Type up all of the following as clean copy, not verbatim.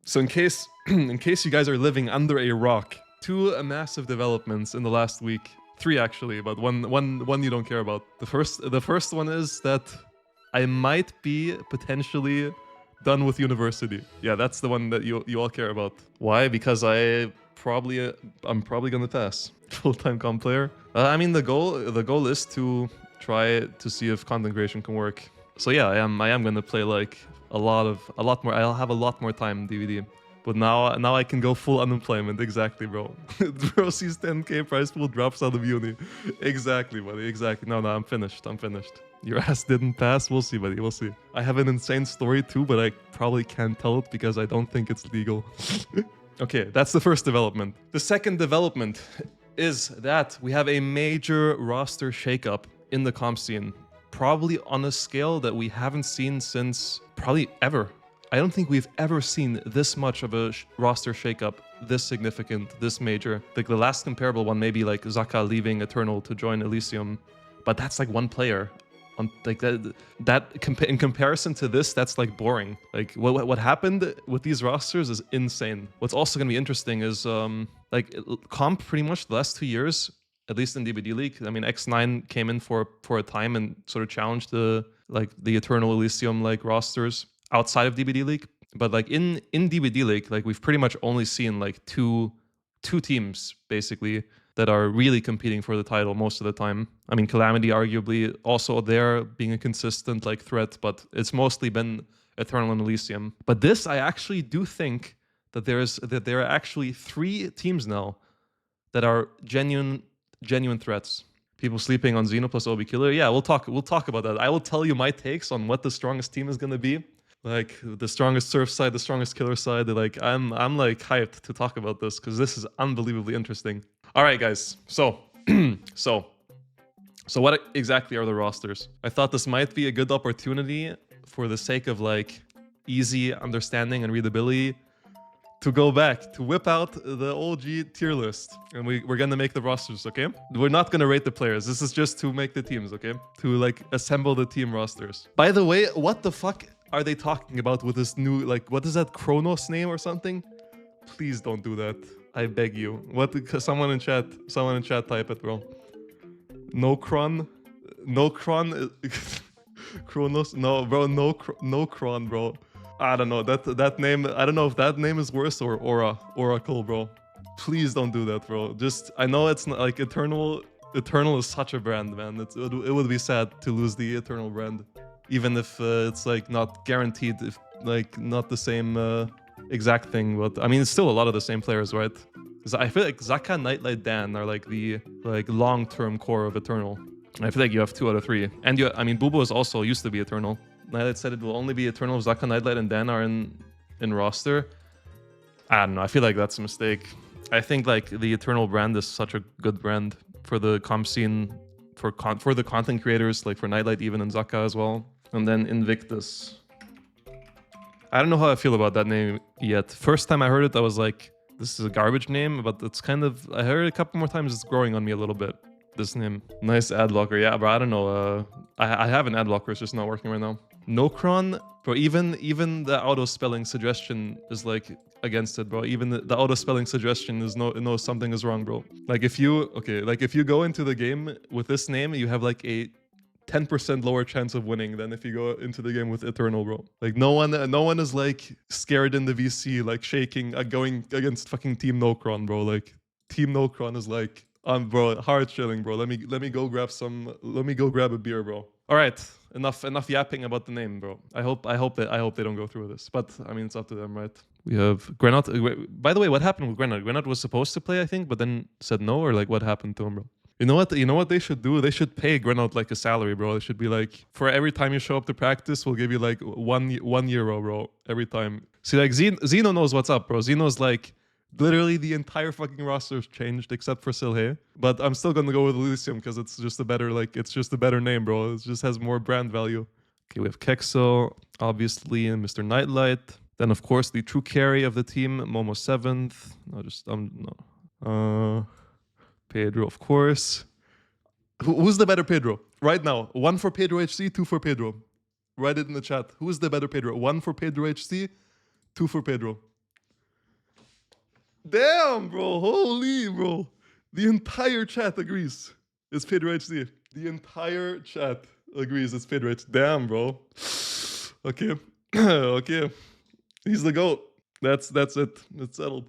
So in case in case you guys are living under a rock, two massive developments in the last week. Three actually, but one you don't care about. The first one is that I might be potentially done with university. Yeah, that's the one that you all care about. Why? Because I'm probably gonna pass full-time comp player. I mean the goal is to try to see if content creation can work. So yeah, I am gonna play like a lot more. I'll have a lot more time in DVD. But now I can go full unemployment. Exactly, bro. Bro sees 10k prize pool, drops out of uni. Exactly, buddy. Exactly. No, I'm finished. I'm finished. Your ass didn't pass. We'll see, buddy. We'll see. I have an insane story too, but I probably can't tell it because I don't think it's legal. Okay, that's the first development. The second development is that we have a major roster shakeup in the comp scene. Probably on a scale that we haven't seen since probably ever. I don't think we've ever seen this much of a roster shakeup, this significant, this major. Like the last comparable one, maybe like Zaka leaving Eternal to join Elysium, but that's like one player. Like in comparison to this, that's like boring. Like what happened with these rosters is insane. What's also gonna be interesting is like comp pretty much the last 2 years, at least in DBD League. I mean, X9 came in for a time and sort of challenged the Eternal Elysium like rosters outside of DBD League, but like in DBD League, like we've pretty much only seen like two teams basically that are really competing for the title most of the time. I mean, Calamity arguably also there being a consistent like threat, but it's mostly been Eternal and Elysium. But this, I actually do think that there are actually 3 teams now that are genuine threats. People sleeping on Xeno plus OB Killer. Yeah, we'll talk about that. I will tell you my takes on what the strongest team is gonna be. Like the strongest surf side, the strongest killer side. Like I'm like hyped to talk about this because this is unbelievably interesting. All right, guys. So so what exactly are the rosters? I thought this might be a good opportunity for the sake of like easy understanding and readability to go back to whip out the OG tier list, and we're gonna make the rosters. Okay, we're not gonna rate the players. This is just to make the teams. Okay, to like assemble the team rosters. By the way, what the fuck are they talking about with this new, like, what is that, Kronos name or something? Please don't do that. I beg you. What? Someone in chat type it, bro. No Kron. Kronos. No, bro. No Kron, bro. I don't know that name. I don't know if that name is worse or Oracle, bro. Please don't do that, bro. Just, I know it's not like Eternal is such a brand, man. It would be sad to lose the Eternal brand. Even if it's like not guaranteed, if like not the same exact thing, but I mean it's still a lot of the same players, right? Because I feel like Zaka, Nightlight, Dan are like the long-term core of Eternal. I feel like you have 2 out of 3, and I mean Bubo is also used to be Eternal. Nightlight said it will only be Eternal if Zaka, Nightlight, and Dan are in roster. I don't know. I feel like that's a mistake. I think like the Eternal brand is such a good brand for the comp scene, for the content creators, like for Nightlight even and Zaka as well. And then Invictus. I don't know how I feel about that name yet. First time I heard it, I was like, this is a garbage name, but it's kind of, I heard it a couple more times, it's growing on me a little bit, this name. Nice ad blocker. Yeah, bro, I don't know. I have an ad blocker, it's just not working right now. Nocron, bro, even the auto spelling suggestion is like against it, bro. Even the auto spelling suggestion is no something is wrong, bro. Like if you go into the game with this name, you have like a 10% lower chance of winning than if you go into the game with Eternal, bro. Like no one is like scared in the VC, like shaking, going against fucking Team Nocron, bro. Like Team Nocron is like, bro, hard chilling, bro. Let me go grab a beer, bro. All right, enough yapping about the name, bro. I hope they don't go through this, but I mean it's up to them, right? We have Grenade. By the way, what happened with Grenade? Grenade was supposed to play, I think, but then said no, or like what happened to him, bro? You know what they should do? They should pay Grenade like a salary, bro. It should be like, for every time you show up to practice, we'll give you like one euro, bro, every time. See, like Xeno knows what's up, bro. Xeno's like, literally the entire fucking roster's changed except for Silhe. But I'm still gonna go with Elysium because it's just a better name, bro. It just has more brand value. Okay, we have Kexo, obviously, and Mr. Nightlight. Then of course the true carry of the team, Momo 7th. Pedro, of course. Who's the better Pedro? Right now. 1 for Pedro HC, 2 for Pedro. Write it in the chat. Who is the better Pedro? 1 for Pedro HC, 2 for Pedro. Damn, bro. Holy, bro. The entire chat agrees. It's PEDROHZ. The entire chat agrees it's PEDROHZ. Damn, bro. Okay. Okay. He's the GOAT. That's it. It's settled.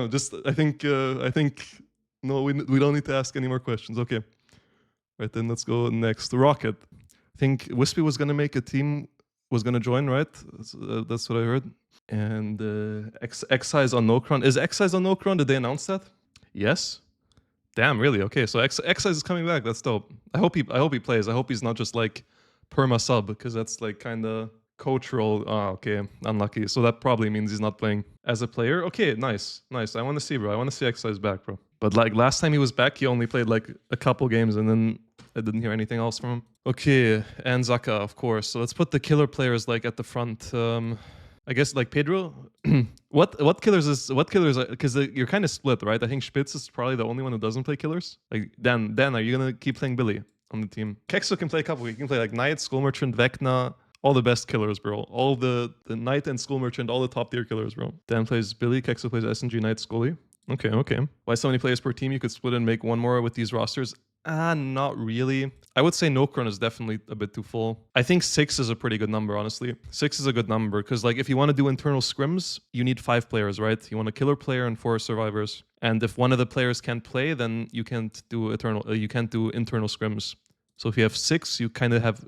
Just I think no, we don't need to ask any more questions. Okay. Right, then let's go next. Rocket. I think Wispy was gonna make a team, was gonna join, right? That's what I heard. And X-Size on Nocron. Is X-Size on Nocron? Did they announce that? Yes. Damn, really? Okay, so X-Size is coming back. That's dope. I hope he plays. I hope he's not just like perma sub, because that's like kind of coach role. Oh, okay, unlucky. So that probably means he's not playing as a player. Okay, nice. I want to see, bro. I want to see X-Size back, bro. But like last time he was back, he only played like a couple games, and then I didn't hear anything else from him. Okay, and Zaka, of course. So let's put the killer players like at the front. I guess like Pedro. what killers? Because you're kind of split, right? I think Spitz is probably the only one who doesn't play killers. Like Dan, are you gonna keep playing Billy on the team? Kexo can play a couple. He can play like Knight, Skull Merchant, Vecna, all the best killers, bro. All the Knight and Skull Merchant, all the top tier killers, bro. Dan plays Billy, Kexo plays SNG, Knight, Scully. Okay. Why so many players per team? You could split and make one more with these rosters. Not really. I would say Nocron is definitely a bit too full. I think 6 is a pretty good number, honestly. 6 is a good number, because like if you want to do internal scrims, you need 5 players, right? You want a killer player and 4 survivors. And if one of the players can't play, then you can't do internal scrims. So if you have 6, you kind of have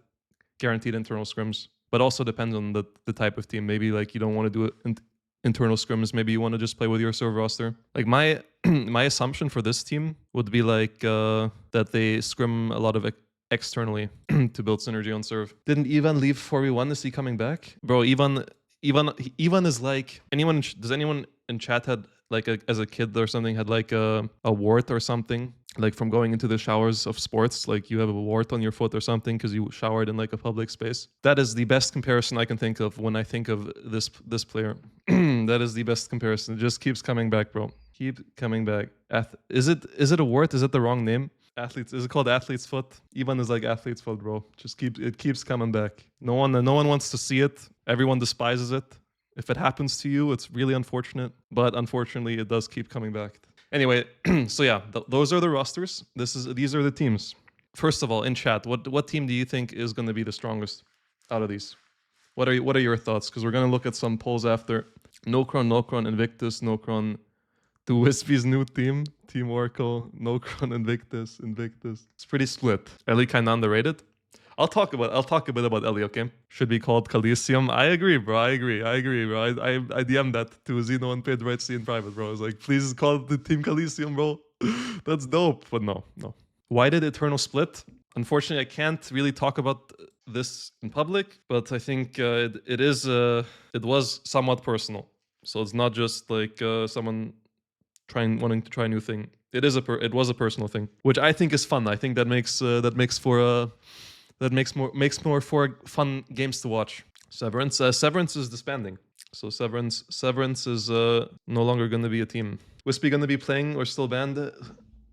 guaranteed internal scrims. But also depends on the type of team. Maybe like you don't want to do it internal scrims. Maybe you want to just play with your server roster. Like my assumption for this team would be like that they scrim a lot of externally to build synergy on serve. Didn't Ivan leave 4v1? Is he coming back? Bro, Ivan is like does anyone in chat had like as a kid or something had like a wart or something? Like from going into the showers of sports, like you have a wart on your foot or something because you showered in like a public space. That is the best comparison I can think of when I think of this player. That is the best comparison. It just keeps coming back, bro. Keep coming back. Is it a wart? Is it the wrong name? Athletes. Is it called athlete's foot? Ivan is like athlete's foot, bro. It keeps coming back. No one wants to see it. Everyone despises it. If it happens to you, it's really unfortunate. But unfortunately, it does keep coming back. Anyway, so yeah, those are the rosters. These are the teams. First of all, in chat, what team do you think is going to be the strongest out of these? What are your thoughts? Because we're going to look at some polls after. Nocron, Invictus, Nocron, to Wispy's new team, Team Oracle, Nocron, Invictus. It's pretty split. Ellie kind of underrated. I'll talk a bit about Ellie, okay? Should be called Coliseum. I agree, bro. I agree, bro. I DM'd that to Zeno and PEDROHZ in private, bro. I was like, please call the team Coliseum, bro. That's dope. But no. Why did Eternal split? Unfortunately, I can't really talk about this in public, but I think it was somewhat personal. So it's not just like someone wanting to try a new thing. It was a personal thing, which I think is fun. I think that makes more for fun games to watch. Severance is disbanding. So Severance is no longer going to be a team. Wispy going to be playing or still banned?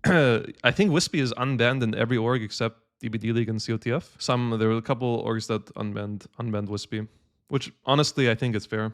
I think Wispy is unbanned in every org except DBD League and COTF. There were a couple orgs that unbanned Wispy, which honestly I think it's fair.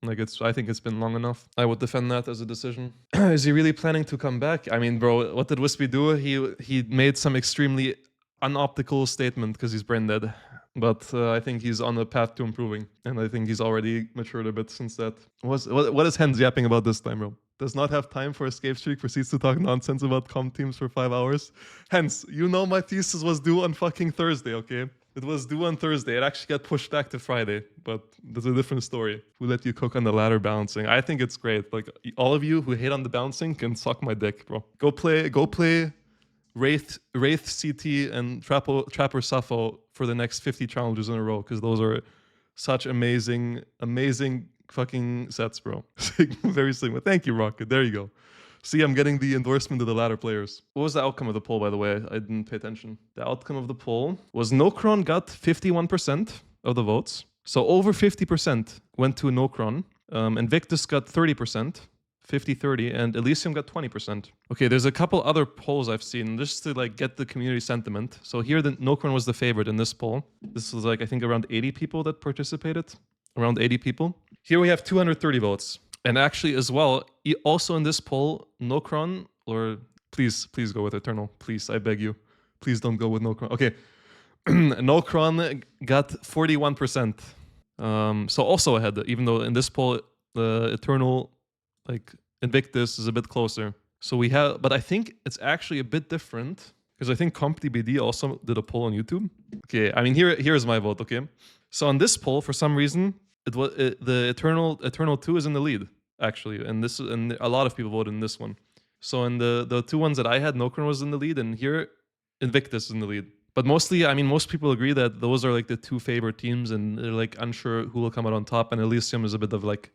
I think it's been long enough. I would defend that as a decision. Is he really planning to come back? I mean, bro, what did Wispy do? He made some extremely unoptical statement because he's brain dead, but I think he's on a path to improving, and I think he's already matured a bit since that. What is Hens yapping about this time, bro? Does not have time for escape streak, proceeds to talk nonsense about comp teams for 5 hours. Hens, you know my thesis was due on fucking Thursday, okay? It was due on Thursday. It actually got pushed back to Friday, but that's a different story. We let you cook on the ladder bouncing. I think it's great. Like all of you who hate on the bouncing can suck my dick, bro. Go play Wraith CT and Trapper Sappho for the next 50 challenges in a row, because those are such amazing fucking sets, bro. Very Sigma. Thank you, Rocket. There you go. See, I'm getting the endorsement of the latter players. What was the outcome of the poll, by the way? I didn't pay attention. The outcome of the poll was Nocron got 51% of the votes. So over 50% went to Nocron. Invictus got 30%. 50-30, and Elysium got 20%. Okay, there's a couple other polls I've seen just to like get the community sentiment. So here, the Nocron was the favorite in this poll. This was like, I think around 80 people that participated. Around 80 people. Here we have 230 votes. And actually, as well, also in this poll, Nocron, or please go with Eternal. Please, I beg you. Please don't go with Nocron. Okay. Nocron got 41%. So also ahead, even though in this poll, the Eternal, like Invictus, is a bit closer. So we have, but I think it's actually a bit different because I think CompDBD also did a poll on YouTube. Okay, I mean here's my vote. Okay, so on this poll, for some reason, the Eternal 2 is in the lead actually, and a lot of people voted in this one. So in the two ones that I had, Nocron was in the lead, and here Invictus is in the lead. But mostly, I mean, most people agree that those are like the two favorite teams, and they're like unsure who will come out on top. And Elysium is a bit of like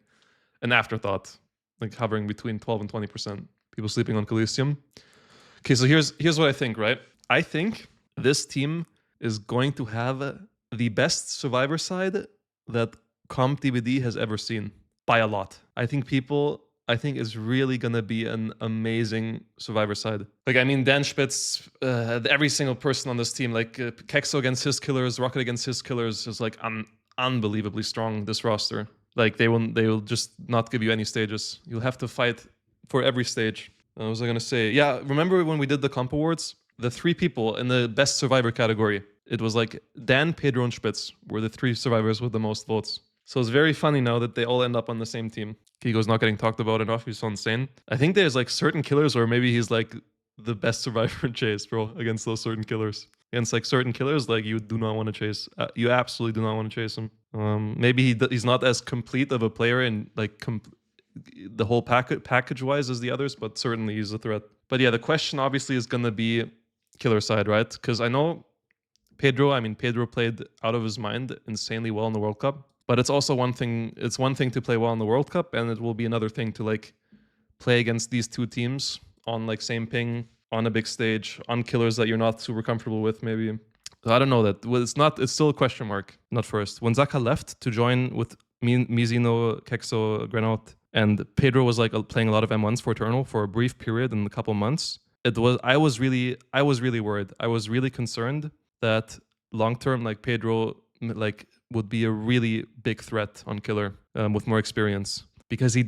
an afterthought, like hovering between 12 and 20%. People sleeping on Elysium. Okay, so here's what I think, right? I think this team is going to have the best survivor side that CompDBD has ever seen by a lot. I think it's really gonna be an amazing survivor side. Like, I mean, Dan Spitz, every single person on this team, like Kexo against his killers, Rocket against his killers, is like unbelievably strong. This roster, like they will just not give you any stages. You'll have to fight for every stage. What was I gonna say? Yeah, remember when we did the comp awards? The three people in the best survivor category. It was like Dan, Pedro, and Spitz were the three survivors with the most votes. So it's very funny now that they all end up on the same team. Kigo's not getting talked about enough. He's so insane. I think there's like certain killers, or maybe he's like the best survivor in chase, bro, against those certain killers. Against like certain killers, like you do not want to chase. You absolutely do not want to chase him. Maybe he's not as complete of a player and like the whole package-wise as the others, but certainly he's a threat. But yeah, the question obviously is gonna be killer side, right? Because I know Pedro played out of his mind insanely well in the World Cup. But it's also one thing. It's one thing to play well in the World Cup, and it will be another thing to like play against these two teams on like same ping, on a big stage, on killers that you're not super comfortable with. Maybe I don't know that. Well, it's not. It's still a question mark. Not first. When Zaka left to join with Mizino, Kexo, Granot, and Pedro was like playing a lot of M1s for Eternal for a brief period in a couple months. I was really worried. I was really concerned that long term, like Pedro, like would be a really big threat on killer with more experience, because he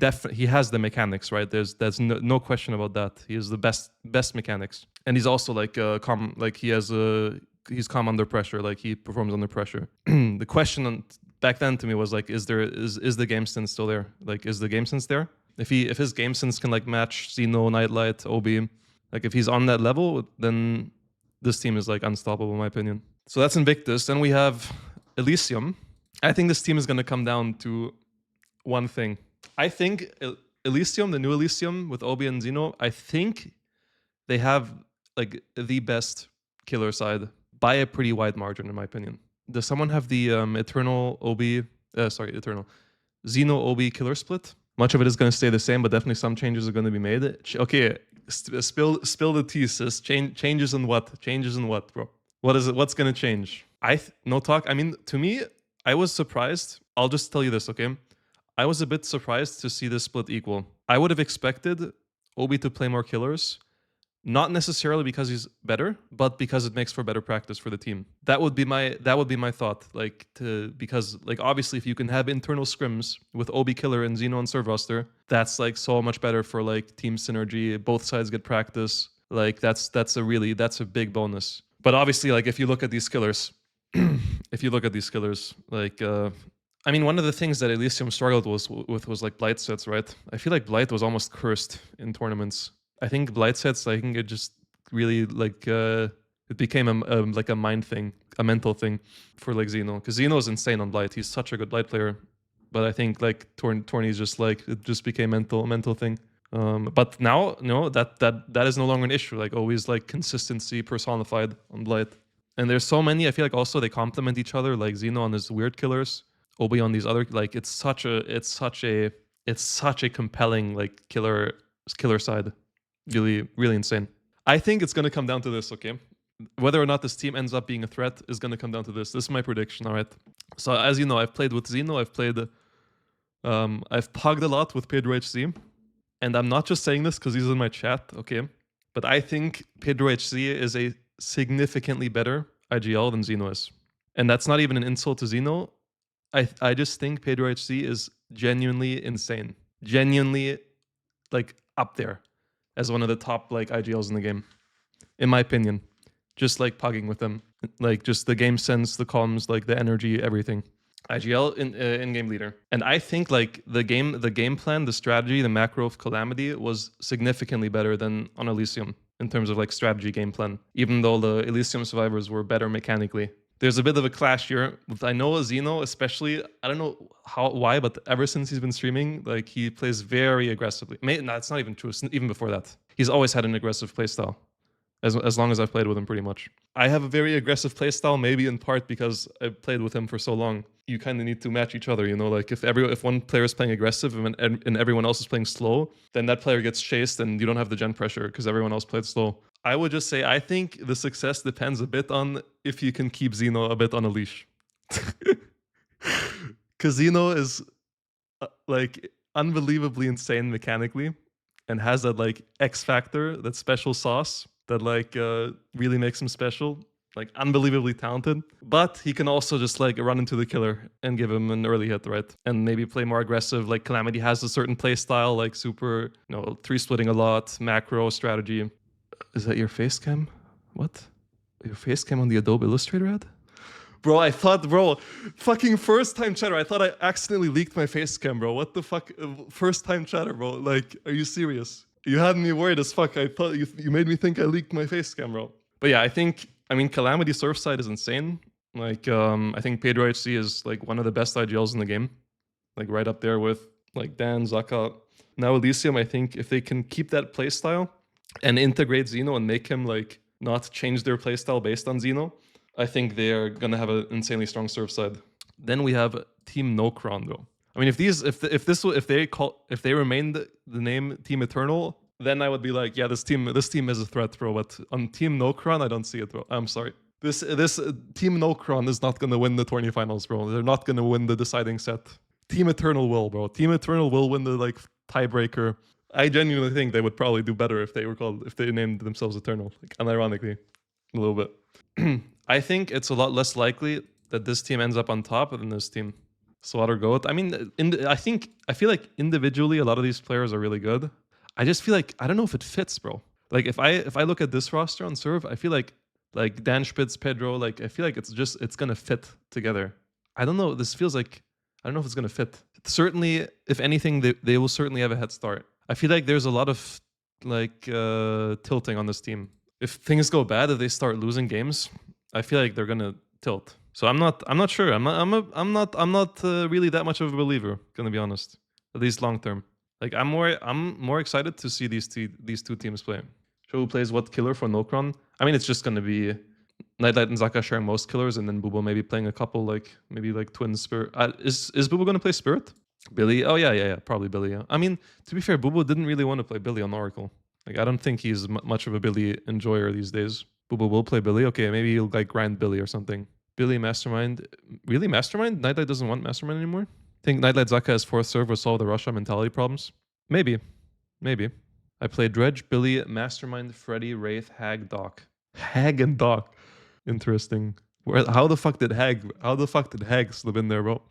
has the mechanics, right? There's no question about that. He has the best mechanics, and he's also like calm. Like he's calm under pressure. Like he performs under pressure. The question back then to me was like, is the game sense still there? Like, is the game sense there? If his game sense can like match Xeno, Nightlight, Obi, like if he's on that level, then this team is like unstoppable in my opinion. So that's Invictus. Then we have Elysium. I think this team is going to come down to one thing. I think Elysium, the new Elysium with Obi and Xeno, I think they have like the best killer side by a pretty wide margin in my opinion. Does someone have the Eternal Xeno Obi killer split? Much of it is going to stay the same, but definitely some changes are going to be made. Okay, spill the tea, sis. Changes in what? Changes in what, bro? What is it? What's going to change? No talk. I mean, to me, I was surprised. I'll just tell you this, okay? I was a bit surprised to see this split equal. I would have expected Obi to play more killers, not necessarily because he's better, but because it makes for better practice for the team. That would be my thought. Because obviously if you can have internal scrims with Obi killer and Xeno and serve roster, that's like so much better for like team synergy. Both sides get practice. Like that's a big bonus. But obviously, like if you look at these killers, like I mean, one of the things that Elysium struggled with was like blight sets, right? I feel like blight was almost cursed in tournaments. I think blight sets, I think it just really like it became like a mind thing, a mental thing for like Xeno, because Xeno is insane on blight. He's such a good blight player, but I think like tourneys just like it just became a mental thing. But now, no, that is no longer an issue. Like always, like consistency personified on blight. And there's so many. I feel like also they complement each other. Like Xeno on his weird killers, Obi on these other. Like it's such a compelling like killer side. Really, really insane. I think it's gonna come down to this. Okay, whether or not this team ends up being a threat is gonna come down to this. This is my prediction. All right. So as you know, I've played with Xeno. I've pugged a lot with PEDROHZ. And I'm not just saying this because he's in my chat, okay? But I think PEDROHZ is a significantly better IGL than Xeno is. And that's not even an insult to Xeno. I just think PEDROHZ is genuinely insane. genuinely like up there as one of the top like IGLs in the game, in my opinion. Just like pugging with them, like just the game sense, the comms, like the energy, everything. IGL in-game leader. And I think like the game plan, the strategy, the macro of Calamity was significantly better than on Elysium in terms of like strategy game plan, even though the Elysium survivors were better mechanically. There's a bit of a clash here. I know Xeno especially, I don't know why, but ever since he's been streaming, like he plays very aggressively. No, it's not even true. Even before that, he's always had an aggressive playstyle. As long as I've played with him, pretty much. I have a very aggressive playstyle, maybe in part because I've played with him for so long. You kind of need to match each other, you know? Like if one player is playing aggressive and everyone else is playing slow, then that player gets chased and you don't have the gen pressure because everyone else played slow. I would just say I think the success depends a bit on if you can keep Xeno a bit on a leash. Because Xeno is like unbelievably insane mechanically and has that like X factor, that special sauce that like really makes him special, like unbelievably talented. But he can also just like run into the killer and give him an early hit, right? And maybe play more aggressive. Like Calamity has a certain play style, like super, 3-splitting a lot, macro strategy. Is that your face cam? What? Your face cam on the Adobe Illustrator ad? Bro, I thought, fucking first time chatter. I thought I accidentally leaked my face cam, bro. What the fuck? First time chatter, bro. Like, are you serious? You had me worried as fuck. I thought you made me think I leaked my face cam, bro. But yeah, I mean, Calamity Surfside is insane. Like, I think PEDROHZ is like one of the best IGLs in the game. Like right up there with like Dan, Zaka. Now Elysium, I think if they can keep that playstyle and integrate Xeno and make him like not change their playstyle based on Xeno, I think they are gonna have an insanely strong serve side. Then we have Team Nocron, though. I mean, if they remained the name Team Eternal, then I would be like, yeah, this team is a threat, bro. But on Team Nocron, I don't see it, bro. I'm sorry. This Team Nocron is not gonna win the tourney finals, bro. They're not gonna win the deciding set. Team Eternal will, bro. Team Eternal will win the like tiebreaker. I genuinely think they would probably do better if they named themselves Eternal, like unironically, a little bit. I think it's a lot less likely that this team ends up on top than this team. Slaughter Goat. I mean, I feel like individually a lot of these players are really good. I just feel like I don't know if it fits, bro. Like if I look at this roster on Serve, I feel like Dan Spitz, Pedro, like I feel like it's gonna fit together. I don't know. This feels like I don't know if it's gonna fit. Certainly, if anything, they will certainly have a head start. I feel like there's a lot of like tilting on this team. If things go bad, if they start losing games, I feel like they're gonna tilt. So I'm not sure. I'm not really that much of a believer, gonna be honest. At least long term. Like I'm more excited to see these two teams play. So who plays what killer for Nocron? I mean, it's just gonna be Nightlight and Zaka sharing most killers, and then Bubo maybe playing a couple, like maybe like Twin Spirit. Is Bubo gonna play Spirit? Billy? Oh yeah, probably Billy. Yeah. I mean, to be fair, Bubo didn't really want to play Billy on Oracle. Like I don't think he's much of a Billy enjoyer these days. Bubo will play Billy. Okay, maybe he'll like grind Billy or something. Billy Mastermind. Really, Mastermind? Nightlight doesn't want Mastermind anymore? I think Nightlight Zaka as 4th serve will solve the Russia mentality problems. Maybe. I played Dredge, Billy, Mastermind, Freddy, Wraith, Hag, Doc. Hag and Doc. Interesting. How the fuck did Hag slip in there, bro?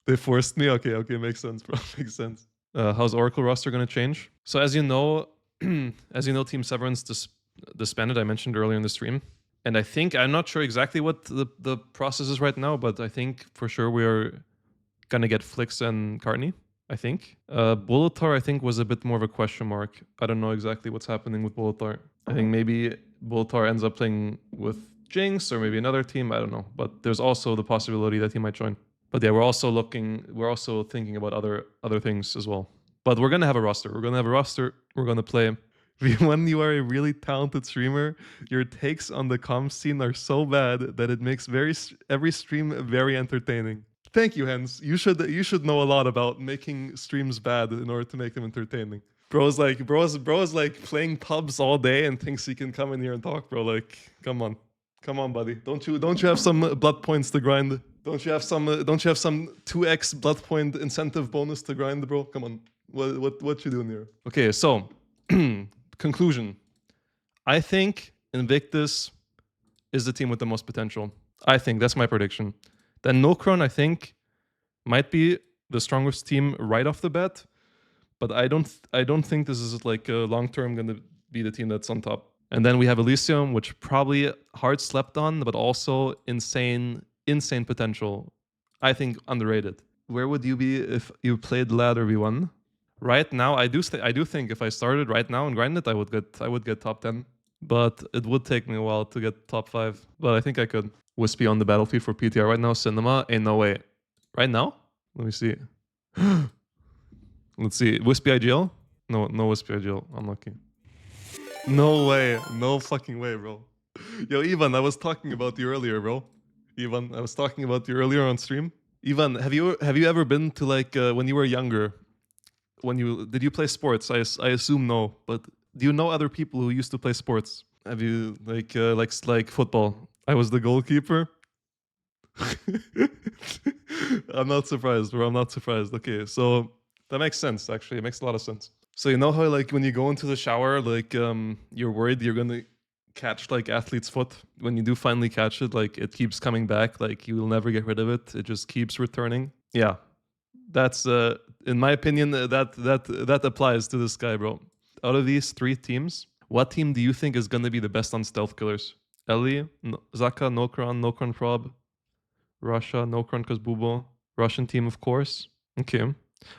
They forced me? Okay, makes sense, bro. Makes sense. How's Oracle roster gonna change? So as you know, Team Severance disbanded, I mentioned earlier in the stream. And I'm not sure exactly what the process is right now, but I think for sure we're gonna get Flix and Cartney, I think. Bulletar, I think, was a bit more of a question mark. I don't know exactly what's happening with Bulletar. I think maybe Bulletar ends up playing with Jinx or maybe another team, I don't know. But there's also the possibility that he might join. But yeah, we're also thinking about other things as well. But we're gonna have a roster. We're gonna play. When you are a really talented streamer, your takes on the comms scene are so bad that it makes every stream very entertaining. Thank you, Hens. You should know a lot about making streams bad in order to make them entertaining. Bro's like playing pubs all day and thinks he can come in here and talk, bro. Like, come on, buddy. Don't you have some blood points to grind? Don't you have some 2x blood point incentive bonus to grind, bro? Come on. What you doing here? Okay, so conclusion. I think Invictus is the team with the most potential. I think that's my prediction. Then Nocron, I think, might be the strongest team right off the bat. But I don't think this is like long term going to be the team that's on top. And then we have Elysium, which probably hard slept on, but also insane potential. I think underrated. Where would you be if you played ladder V1? Right now, I do think if I started right now and grinded, I would get top 10. But it would take me a while to get top 5. But I think I could. Wispy on the battlefield for PTR right now. Cinema, ain't no way. Right now? Let me see. Let's see. Wispy IGL? No Wispy IGL. Unlucky. No way. No fucking way, bro. Yo, Ivan, I was talking about you earlier, bro. Ivan, I was talking about you earlier on stream. Ivan, have you ever been to like when you were younger? Did you play sports? I assume no, but do you know other people who used to play sports? Have you like football? I was the goalkeeper. I'm not surprised, bro. I'm not surprised. Okay, so that makes sense. Actually, it makes a lot of sense. So you know how like when you go into the shower, like you're worried you're gonna catch like athlete's foot. When you do finally catch it, like it keeps coming back. Like you will never get rid of it. It just keeps returning. Yeah, that's in my opinion that applies to this guy, bro. Out of these 3 teams, what team do you think is gonna be the best on stealth killers? Ellie, Zaka, Nokron Prob, Russia, Nokron Kazbubo, Russian team, of course. Okay. I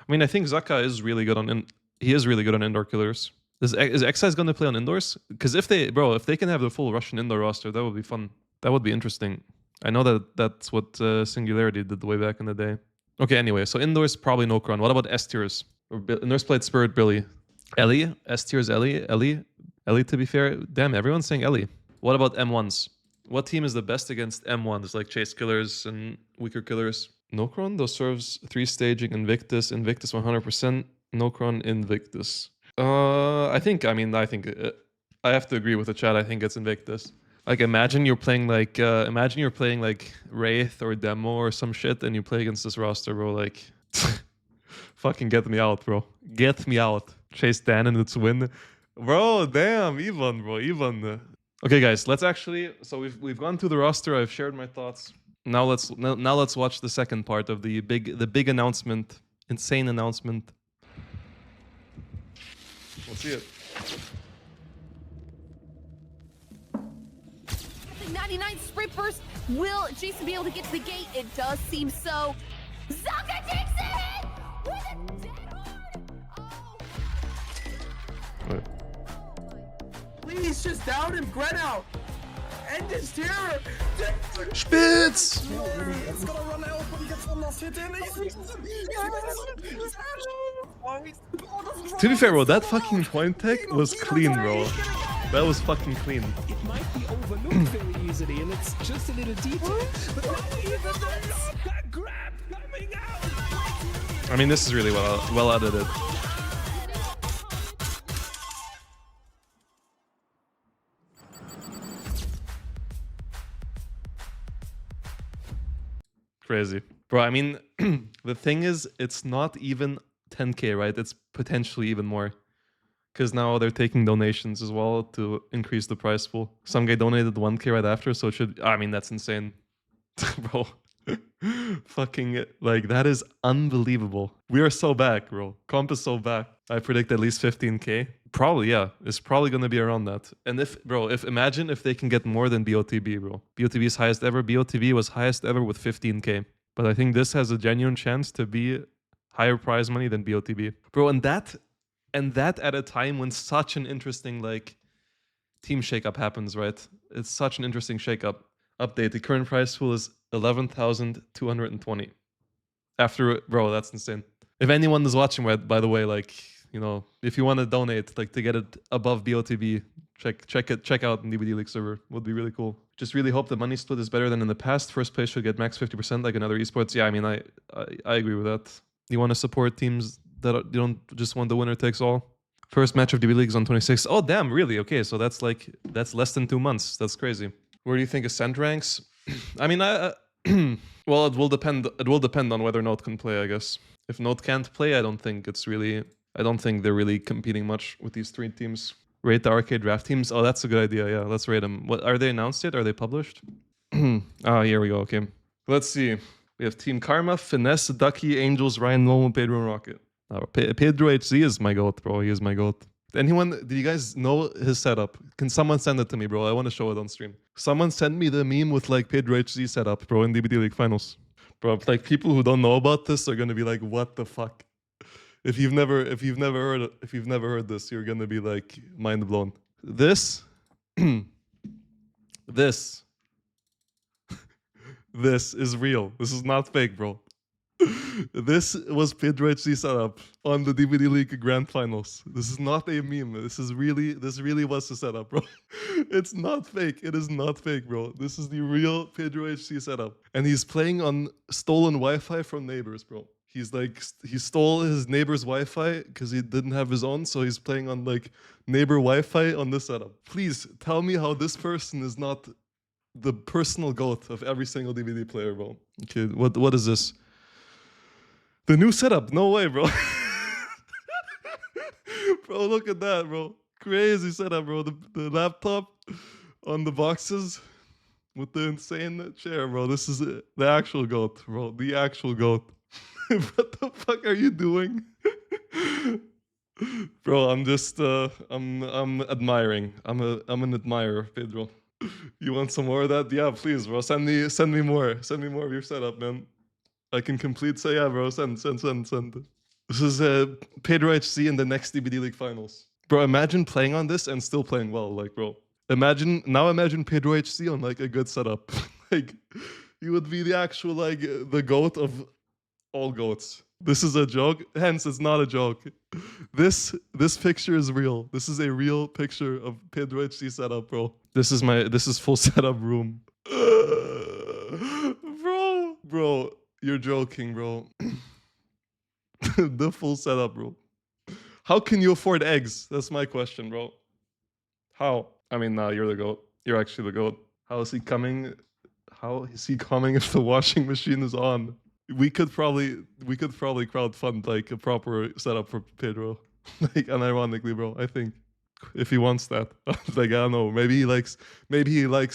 mean, I think Zaka is really good on indoor killers. Is Xeyes gonna play on indoors? Because if they can have the full Russian indoor roster, that would be fun. That would be interesting. I know that's what Singularity did way back in the day. Okay, anyway, so indoors probably Nokron. What about S tiers? Indoors played Spirit Billy. Ellie? S tiers Ellie? Ellie, to be fair. Damn, everyone's saying Ellie. What about M1s? What team is the best against M1s, like chase killers and weaker killers? Nokron, those serves 3 staging, Invictus 100%, Nokron, Invictus. I have to agree with the chat. I think it's Invictus. Like imagine you're playing like Wraith or Demo or some shit and you play against this roster, bro. Like fucking get me out, bro. Get me out. Chase Dan and it's win. Bro, damn, Ivan. Okay, guys, let's actually. So we've gone through the roster. I've shared my thoughts. Now let's watch the second part of the big announcement, insane announcement. We'll see it. 99 sprint burst. Will Jason be able to get to the gate? It does seem so. Zaka takes it with a dead hard. Wait. Please just down him, Grenout. End his terror. Spitz! It's gonna run out, but he gets one last hit in. To be fair, bro, that fucking point tech was clean, bro. That was fucking clean. It might be overlooked very easily, and it's just a little detail. But even that grab coming out. I mean, this is really well edited. Crazy. Bro, I mean, the thing is, it's not even 10k, right? It's potentially even more. Because now they're taking donations as well to increase the prize pool. Some guy donated 1k right after, so it should... I mean, that's insane. Bro. Fucking... Like, that is unbelievable. We are so back, bro. Comp is so back. I predict at least 15k. Probably, yeah. It's probably going to be around that. And imagine if they can get more than BOTB, bro. BOTB is highest ever. BOTB was highest ever with 15k. But I think this has a genuine chance to be higher prize money than BOTB. Bro, and that at a time when such an interesting, like, team shakeup happens, right? It's such an interesting shakeup. Update, the current prize pool is 11,220. After, bro, that's insane. If anyone is watching, by the way, like, you know, if you want to donate, like, to get it above BOTB, check out the DBD League server. Would be really cool. Just really hope the money split is better than in the past. First place should get max 50% like another esports. Yeah, I mean, I agree with that. You want to support teams that you don't just want the winner takes all. First match of DBD League is on 26th. Oh, damn, really? Okay, so that's less than 2 months. That's crazy. Where do you think Ascent ranks? I mean, well, it will depend. It will depend on whether Note can play, I guess. If Note can't play, I don't think they're really competing much with these 3 teams. Rate the arcade draft teams. Oh, that's a good idea. Yeah, let's rate them. What are they announced yet? Are they published? Ah, here we go. Okay, let's see. We have Team Karma, Finesse, Ducky, Angels, Ryan, Momo, Pedro, and Rocket. PEDROHZ is my goat, bro. He is my goat. Anyone, do you guys know his setup? Can someone send it to me, bro? I want to show it on stream. Someone send me the meme with like PEDROHZ setup, bro, in DBD League Finals. Bro, like people who don't know about this are gonna be like, what the fuck? If you've never heard this, you're gonna be like mind blown. This this is real. This is not fake, bro. This was PEDROHZ setup on the DBD League Grand Finals. This is not a meme. This really was the setup, bro. It's not fake. It is not fake, bro. This is the real PEDROHZ setup. And he's playing on stolen Wi-Fi from neighbors, bro. He's like, he stole his neighbor's Wi-Fi because he didn't have his own, so he's playing on like neighbor Wi-Fi on this setup. Please tell me how this person is not the personal GOAT of every single DBD player, bro. Okay, what is this? The new setup? No way, bro. Bro, look at that, bro. Crazy setup, bro. The laptop on the boxes with the insane chair, bro. This is the actual GOAT, bro. The actual GOAT. What the fuck are you doing? Bro, I'm just I'm admiring. I'm an admirer, Pedro. You want some more of that? Yeah, please, bro. Send me more. Send me more of your setup, man. I can complete. Say yeah, bro. Send. This is PEDROHZ in the next DBD League Finals. Bro, imagine playing on this and still playing well, like, bro. Imagine PEDROHZ on like a good setup. Like, you would be the actual like the GOAT of all GOATs. This is a joke. Hence, it's not a joke. This picture is real. This is a real picture of PEDROHZ setup, bro. This is full setup room. Bro, you're joking, bro. The full setup, bro. How can you afford eggs? That's my question, bro. How? I mean, nah, you're the GOAT. You're actually the GOAT. How is he coming? How is he coming if the washing machine is on? We could probably crowdfund like a proper setup for Pedro. Like, unironically, bro. I think if he wants that. Like, I don't know. Maybe he likes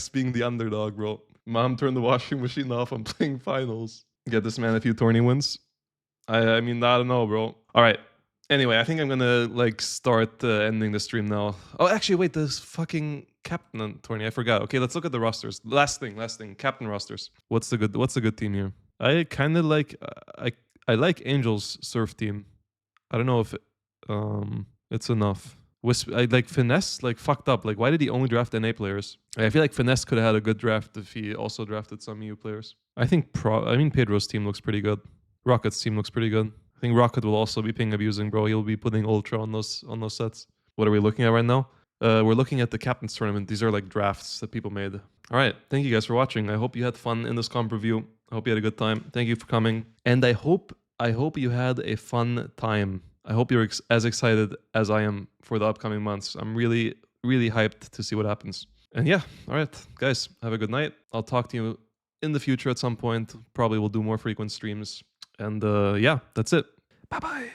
being the underdog, bro. Mom turned the washing machine off. I'm playing finals. Get this man a few tourney wins. I mean, I don't know, bro. All right. Anyway, I think I'm gonna like start ending the stream now. Oh, actually, wait. This fucking captain tourney. I forgot. Okay, let's look at the rosters. Last thing. Captain rosters. What's the good team here? I kind of like I like Angel's surf team. I don't know if it's enough. I like Finesse like fucked up. Like, why did he only draft NA players? I feel like Finesse could have had a good draft if he also drafted some EU players. I think Pedro's team looks pretty good. Rocket's team looks pretty good. I think Rocket will also be ping abusing, bro. He'll be putting Ultra on those sets. What are we looking at right now? We're looking at the captain's tournament. These are like drafts that people made. All right, thank you guys for watching. I hope you had fun in this comp review. I hope you had a good time. Thank you for coming, and I hope you had a fun time. I hope you're as excited as I am for the upcoming months. I'm really hyped to see what happens. And yeah, all right, guys, have a good night. I'll talk to you in the future at some point. Probably we'll do more frequent streams. And yeah, that's it. Bye-bye.